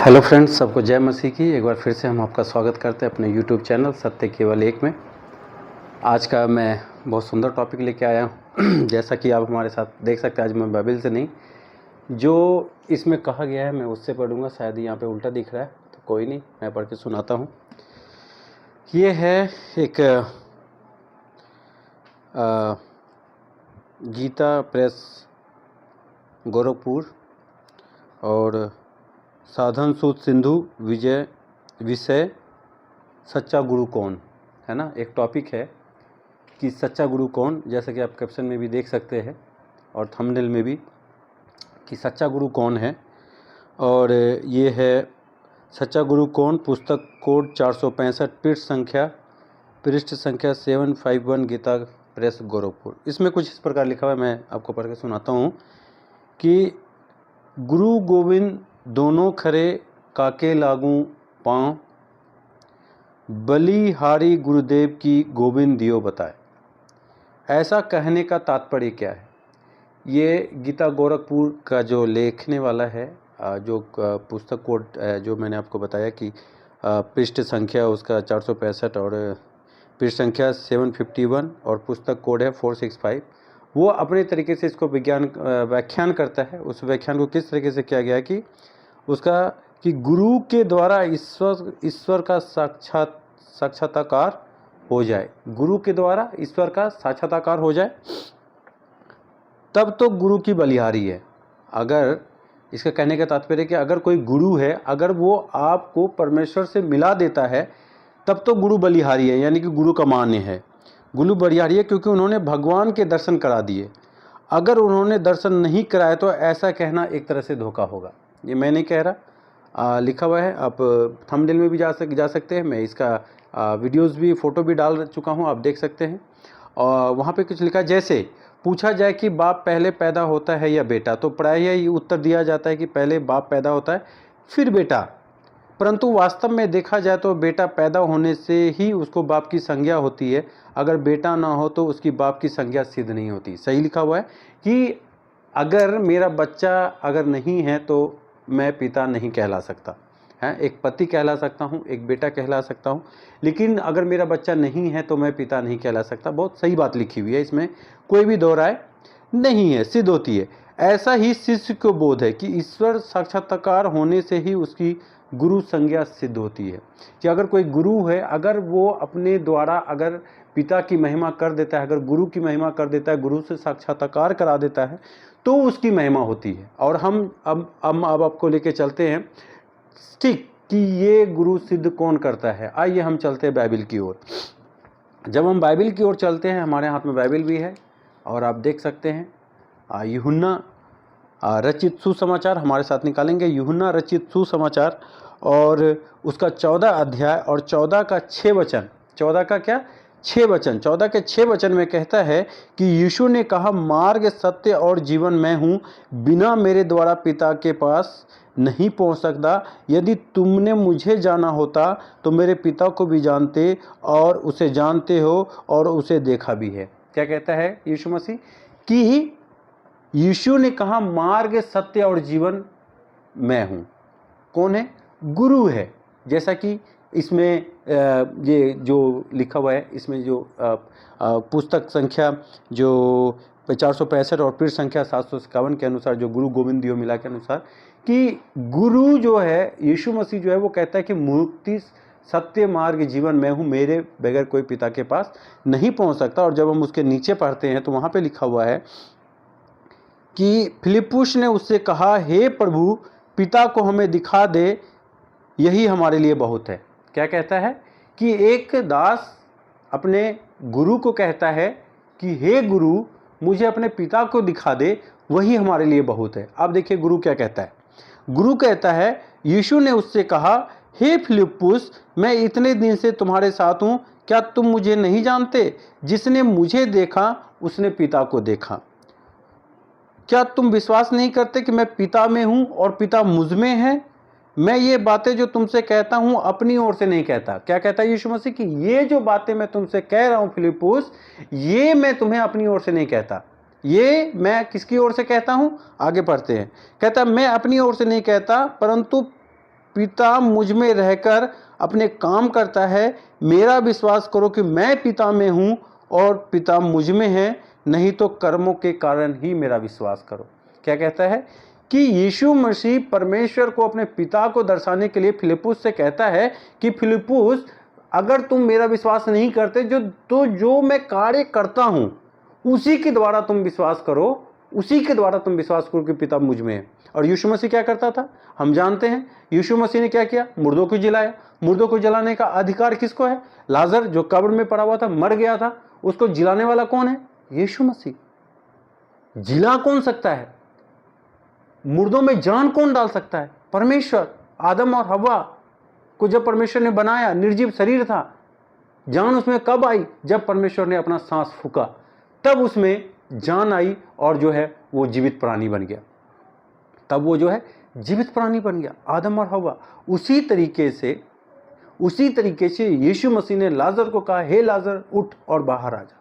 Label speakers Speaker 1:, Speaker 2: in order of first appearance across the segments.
Speaker 1: Hello friends, सबको जय मसीह की। एक बार फिर से हम आपका स्वागत करते हैं अपने यूट्यूब चैनल सत्य केवल एक में। आज का मैं बहुत सुंदर टॉपिक लेके आया हूँ। जैसा कि आप हमारे साथ देख सकते हैं, आज मैं बाइबल से नहीं, जो इसमें कहा गया है मैं उससे पढ़ूंगा। शायद यहाँ पे उल्टा दिख रहा है, तो कोई नहीं, मैं पढ़ के सुनाता हूँ। ये है एक गीता प्रेस गोरखपुर और साधन सूत सिंधु विषय सच्चा गुरु कौन है ना। एक टॉपिक है कि सच्चा गुरु कौन, जैसा कि आप कैप्शन में भी देख सकते हैं और थंबनेल में भी, कि सच्चा गुरु कौन है। और ये है सच्चा गुरु कौन, पुस्तक कोड 465, पृष्ठ संख्या 751, गीता प्रेस गोरखपुर। इसमें कुछ इस प्रकार लिखा हुआ है, मैं आपको पढ़ के सुनाता हूँ कि गुरु गोविंद दोनों खरे काके लागू पाँव, बलिहारी गुरुदेव की गोविंद दियो बताए। ऐसा कहने का तात्पर्य क्या है? ये गीता गोरखपुर का जो लिखने वाला है, जो पुस्तक कोड जो मैंने आपको बताया कि पृष्ठ संख्या उसका 465 और पृष्ठ संख्या 751 और पुस्तक कोड है 465, वो अपने तरीके से इसको व्याख्यान करता है। उस व्याख्यान को किस तरीके से किया गया है कि उसका कि गुरु के द्वारा ईश्वर का साक्षात्कार हो जाए। गुरु के द्वारा ईश्वर का साक्षात्कार हो जाए, तब तो गुरु की बलिहारी है। अगर इसका कहने का तात्पर्य कि अगर कोई गुरु है, अगर वो आपको परमेश्वर से मिला देता है, तब तो गुरु बलिहारी है, यानी कि गुरु का मान्य है। गुरु बलिहारी है क्योंकि उन्होंने भगवान के दर्शन करा दिए। अगर उन्होंने दर्शन नहीं कराए तो ऐसा कहना एक तरह से धोखा होगा। ये मैं नहीं कह रहा, लिखा हुआ है, आप थंबनेल में भी जा सकते हैं। मैं इसका वीडियोस भी, फ़ोटो भी डाल चुका हूँ, आप देख सकते हैं। और वहाँ पे कुछ लिखा, जैसे पूछा जाए कि बाप पहले पैदा होता है या बेटा, तो प्रायः ये उत्तर दिया जाता है कि पहले बाप पैदा होता है फिर बेटा। परंतु वास्तव में देखा जाए तो बेटा पैदा होने से ही उसको बाप की संज्ञा होती है। अगर बेटा ना हो तो उसकी बाप की संज्ञा सिद्ध नहीं होती। सही लिखा हुआ है कि अगर मेरा बच्चा अगर नहीं है तो मैं पिता नहीं कहला सकता है। एक पति कहला सकता हूँ, एक बेटा कहला सकता हूँ, लेकिन अगर मेरा बच्चा नहीं है तो मैं पिता नहीं कहला सकता। बहुत सही बात लिखी हुई है, इसमें कोई भी दो राय नहीं है, सिद्ध होती है। ऐसा ही शिष्य को बोध है कि ईश्वर साक्षात्कार होने से ही उसकी गुरु संज्ञा सिद्ध होती है। कि अगर कोई गुरु है, अगर वो अपने द्वारा अगर पिता की महिमा कर देता है, अगर गुरु की महिमा कर देता है, गुरु से साक्षात्कार करा देता है, तो उसकी महिमा होती है। और हम अब आपको लेके चलते हैं, ठीक, कि ये गुरु सिद्ध कौन करता है। आइए हम चलते हैं बाइबल की ओर। जब हम बाइबल की ओर चलते हैं, हमारे हाथ में बाइबल भी है और आप देख सकते हैं यूहन्ना रचित सुसमाचार हमारे साथ निकालेंगे। यूहन्ना रचित सुसमाचार और उसका 14 अध्याय और 14 का 6 वचन, 14 का क्या 6 वचन, 14 के 6 वचन में कहता है कि यीशु ने कहा, मार्ग सत्य और जीवन मैं हूँ, बिना मेरे द्वारा पिता के पास नहीं पहुँच सकता। यदि तुमने मुझे जाना होता तो मेरे पिता को भी जानते और उसे जानते हो और उसे देखा भी है। क्या कहता है यीशु मसीह? कि यीशु ने कहा मार्ग सत्य और जीवन मैं हूँ। कौन है? गुरु है। जैसा कि इसमें ये जो लिखा हुआ है, इसमें जो पुस्तक संख्या जो 465 और पृष्ठ संख्या 751 के अनुसार, जो गुरु गोविंद दियो मिला के अनुसार, कि गुरु जो है यीशु मसीह जो है वो कहता है कि मुक्ति सत्य मार्ग जीवन मैं हूँ, मेरे बगैर कोई पिता के पास नहीं पहुँच सकता। और जब हम उसके नीचे पढ़ते हैं तो वहाँ पे लिखा हुआ है कि फिलिप्पुस ने उससे कहा, हे प्रभु, पिता को हमें दिखा दे, यही हमारे लिए बहुत है। क्या कहता है? कि एक दास अपने गुरु को कहता है कि हे गुरु, मुझे अपने पिता को दिखा दे, वही हमारे लिए बहुत है। अब देखिए गुरु क्या कहता है। गुरु कहता है, यीशु ने उससे कहा, हे फिलिप्पुस, मैं इतने दिन से तुम्हारे साथ हूँ, क्या तुम मुझे नहीं जानते? जिसने मुझे देखा उसने पिता को देखा। क्या तुम विश्वास नहीं करते कि मैं पिता में हूं और पिता मुझ में है? मैं ये बातें जो तुमसे कहता हूं अपनी ओर से नहीं कहता। क्या कहता है यीशु मसीह? कि ये जो बातें मैं तुमसे कह रहा हूं फिलिप्पुस, ये मैं तुम्हें अपनी ओर से नहीं कहता, ये मैं किसकी ओर से कहता हूं? आगे पढ़ते हैं। कहता मैं अपनी ओर से नहीं कहता, परंतु पिता मुझ में रहकर अपने काम करता है। मेरा विश्वास करो कि मैं पिता में हूँ और पिता मुझ में है, नहीं तो कर्मों के कारण ही मेरा विश्वास करो। क्या कहता है कि यीशु मसीह परमेश्वर को, अपने पिता को दर्शाने के लिए फिलिप्पुस से कहता है कि फिलिप्पुस, अगर तुम मेरा विश्वास नहीं करते जो मैं कार्य करता हूं उसी के द्वारा तुम विश्वास करो, उसी के द्वारा तुम विश्वास करो कि पिता मुझ में है। और यीशु मसीह क्या करता था हम जानते हैं। यीशु मसीह ने क्या किया? मुर्दों को जलाया। मुर्दों को जलाने का अधिकार किसको है? लाजर जो कब्र में पड़ा हुआ था, मर गया था, उसको जिलाने वाला कौन है? यीशु मसीह। जिला कौन सकता है? मुर्दों में जान कौन डाल सकता है? परमेश्वर। आदम और हव्वा को जब परमेश्वर ने बनाया, निर्जीव शरीर था, जान उसमें कब आई? जब परमेश्वर ने अपना सांस फूका, तब उसमें जान आई और जो है वो जीवित प्राणी बन गया। तब वो जो है जीवित प्राणी बन गया, आदम और हव्वा। उसी तरीके से यीशु मसीह ने लाजर को कहा, हे लाजर उठ और बाहर आ जा।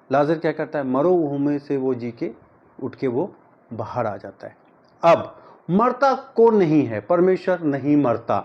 Speaker 1: लाजर क्या करता है? मरो हुओं में से वो जी के उठ के वो बाहर आ जाता है। अब मरता कौन नहीं है? परमेश्वर नहीं मरता।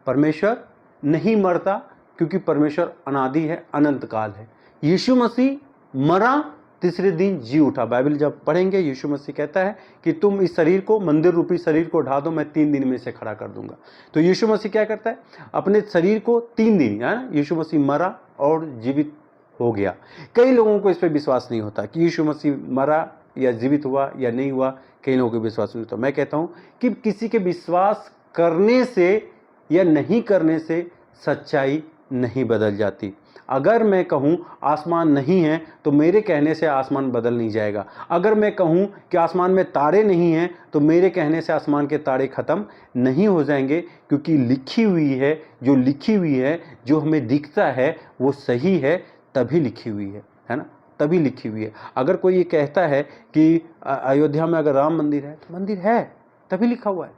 Speaker 1: परमेश्वर नहीं मरता क्योंकि परमेश्वर अनादि है, अनंत काल है। यीशु मसीह मरा, तीसरे दिन जी उठा। बाइबल जब पढ़ेंगे, यीशु मसीह कहता है कि तुम इस शरीर को, मंदिर रूपी शरीर को ढा दो, मैं 3 दिन में से खड़ा कर दूंगा। तो यीशु मसीह क्या करता है? अपने शरीर को 3 दिन, यीशु मसीह मरा और जीवित हो गया। कई लोगों को इस पर विश्वास नहीं होता कि यीशु मसीह मरा या जीवित हुआ या नहीं हुआ। कई लोगों को विश्वास नहीं होता। मैं कहता हूं कि किसी के विश्वास करने से या नहीं करने से सच्चाई नहीं बदल जाती। अगर मैं कहूं आसमान नहीं है तो मेरे कहने से आसमान बदल नहीं जाएगा। अगर मैं कहूं कि आसमान में तारे नहीं हैं तो मेरे कहने से आसमान के तारे खत्म नहीं हो जाएंगे, क्योंकि लिखी हुई है, जो हमें दिखता है वो सही है, तभी लिखी हुई है ना, तभी लिखी हुई है। अगर कोई ये कहता है कि अयोध्या में अगर राम मंदिर है, तो मंदिर है, तभी लिखा हुआ है।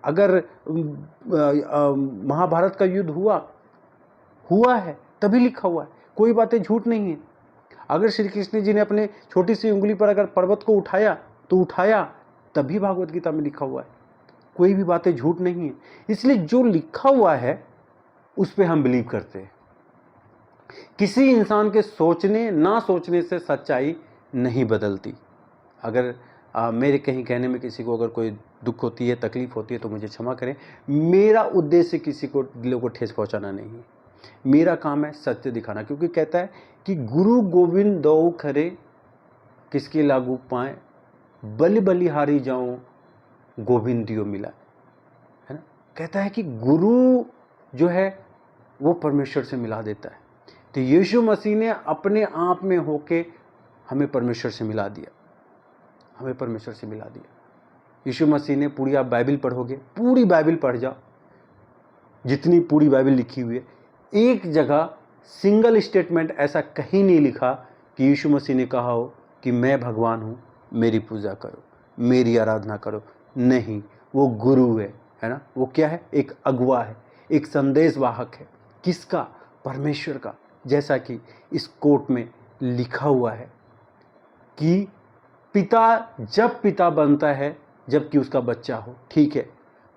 Speaker 1: अगर महाभारत का युद्ध हुआ है, तभी लिखा हुआ है। कोई बातें झूठ नहीं है। अगर श्री कृष्ण जी ने अपने छोटी सी उंगली पर अगर पर्वत को उठाया तो उठाया, तभी भागवत गीता में लिखा हुआ है। कोई भी बातें झूठ नहीं है। इसलिए जो लिखा हुआ है उस पर हम बिलीव करते हैं। किसी इंसान के सोचने ना सोचने से सच्चाई नहीं बदलती। अगर मेरे कहीं कहने में किसी को अगर कोई दुख होती है, तकलीफ होती है, तो मुझे क्षमा करें। मेरा उद्देश्य किसी को दिलों को ठेस पहुंचाना नहीं है। मेरा काम है सत्य दिखाना, क्योंकि कहता है कि गुरु गोविंद दो खरे किसके लागू पाए, बलि बलिहारी जाऊं गोविंद दियो मिला, है ना। कहता है कि गुरु जो है वो परमेश्वर से मिला देता है। तो यीशु मसीह ने अपने आप में होके हमें परमेश्वर से मिला दिया, हमें परमेश्वर से मिला दिया। यीशु मसीह ने पूरी, आप बाइबल पढ़ोगे, पूरी बाइबल पढ़ जाओ, जितनी पूरी बाइबल लिखी हुई है, एक जगह सिंगल स्टेटमेंट ऐसा कहीं नहीं लिखा कि यीशु मसीह ने कहा हो कि मैं भगवान हूँ, मेरी पूजा करो, मेरी आराधना करो। नहीं, वो गुरु है ना। वो क्या है? एक अगुवा है, एक संदेशवाहक है। किसका? परमेश्वर का। जैसा कि इस कोट में लिखा हुआ है कि पिता जब पिता बनता है जबकि उसका बच्चा हो। ठीक है,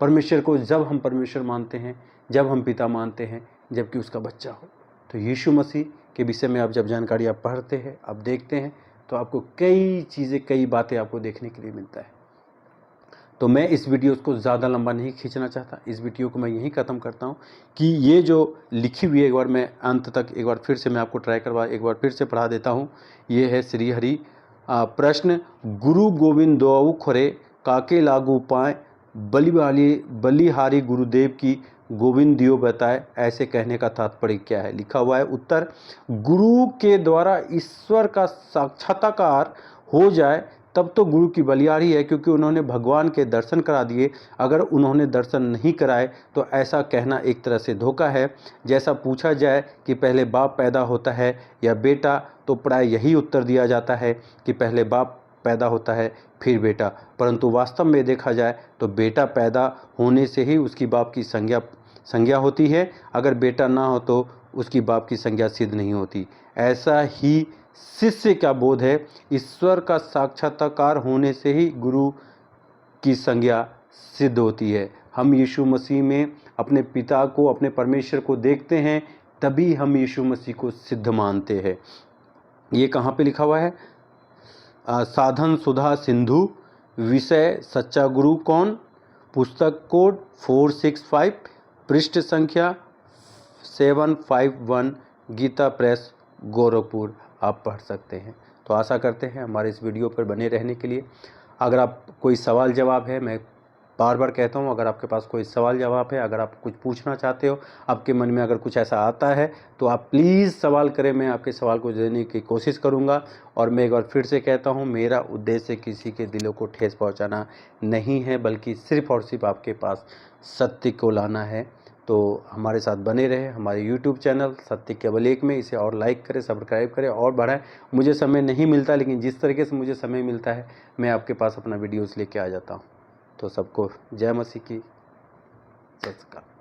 Speaker 1: परमेश्वर को जब हम परमेश्वर मानते हैं, जब हम पिता मानते हैं, जबकि उसका बच्चा हो। तो यीशु मसीह के विषय में आप जब जानकारी आप पढ़ते हैं, आप देखते हैं, तो आपको कई चीज़ें, कई बातें आपको देखने के लिए मिलता है। तो मैं इस वीडियो को ज़्यादा लंबा नहीं खींचना चाहता। इस वीडियो को मैं यहीं ख़त्म करता हूँ कि ये जो लिखी हुई है, एक बार मैं अंत तक एक बार फिर से मैं आपको ट्राई करवा, एक बार फिर से पढ़ा देता हूँ। ये है श्री हरि प्रश्न, गुरु गोविंद दोऊ खोरे काके लागू पाए, बलिहारी गुरुदेव की गोविंद दियो बताए, ऐसे कहने का तात्पर्य क्या है? लिखा हुआ है उत्तर, गुरु के द्वारा ईश्वर का साक्षात्कार हो जाए तब तो गुरु की बलिहारी है, क्योंकि उन्होंने भगवान के दर्शन करा दिए। अगर उन्होंने दर्शन नहीं कराए तो ऐसा कहना एक तरह से धोखा है। जैसा पूछा जाए कि पहले बाप पैदा होता है या बेटा, तो प्राय यही उत्तर दिया जाता है कि पहले बाप पैदा होता है फिर बेटा, परंतु वास्तव में देखा जाए तो बेटा पैदा होने से ही उसकी बाप की संज्ञा होती है। अगर बेटा ना हो तो उसकी बाप की संज्ञा सिद्ध नहीं होती। ऐसा ही शिष्य का बोध है, ईश्वर का साक्षात्कार होने से ही गुरु की संज्ञा सिद्ध होती है। हम यीशु मसीह में अपने पिता को, अपने परमेश्वर को देखते हैं, तभी हम यीशु मसीह को सिद्ध मानते हैं। ये कहाँ पे लिखा हुआ है? साधन सुधा सिंधु, विषय सच्चा गुरु कौन, पुस्तक कोड 465, पृष्ठ संख्या 751, गीता प्रेस गोरखपुर, आप पढ़ सकते हैं। तो आशा करते हैं हमारे इस वीडियो पर बने रहने के लिए। अगर आप कोई सवाल जवाब है, मैं बार बार कहता हूँ, अगर आपके पास कोई सवाल जवाब है, अगर आप कुछ पूछना चाहते हो, आपके मन में अगर कुछ ऐसा आता है, तो आप प्लीज़ सवाल करें, मैं आपके सवाल को देने की कोशिश करूँगा। और मैं एक बार फिर से कहता हूँ, मेरा उद्देश्य किसी के दिलों को ठेस पहुँचाना नहीं है, बल्कि सिर्फ़ और सिर्फ आपके पास सत्य को लाना है। तो हमारे साथ बने रहे, हमारे YouTube चैनल सत्य केवल एक में इसे और लाइक करें, सब्सक्राइब करें और बढ़ाएं। मुझे समय नहीं मिलता, लेकिन जिस तरीके से मुझे समय मिलता है, मैं आपके पास अपना वीडियोज़ लेके आ जाता हूँ। तो सबको जय मसीह की, जय श्री राम।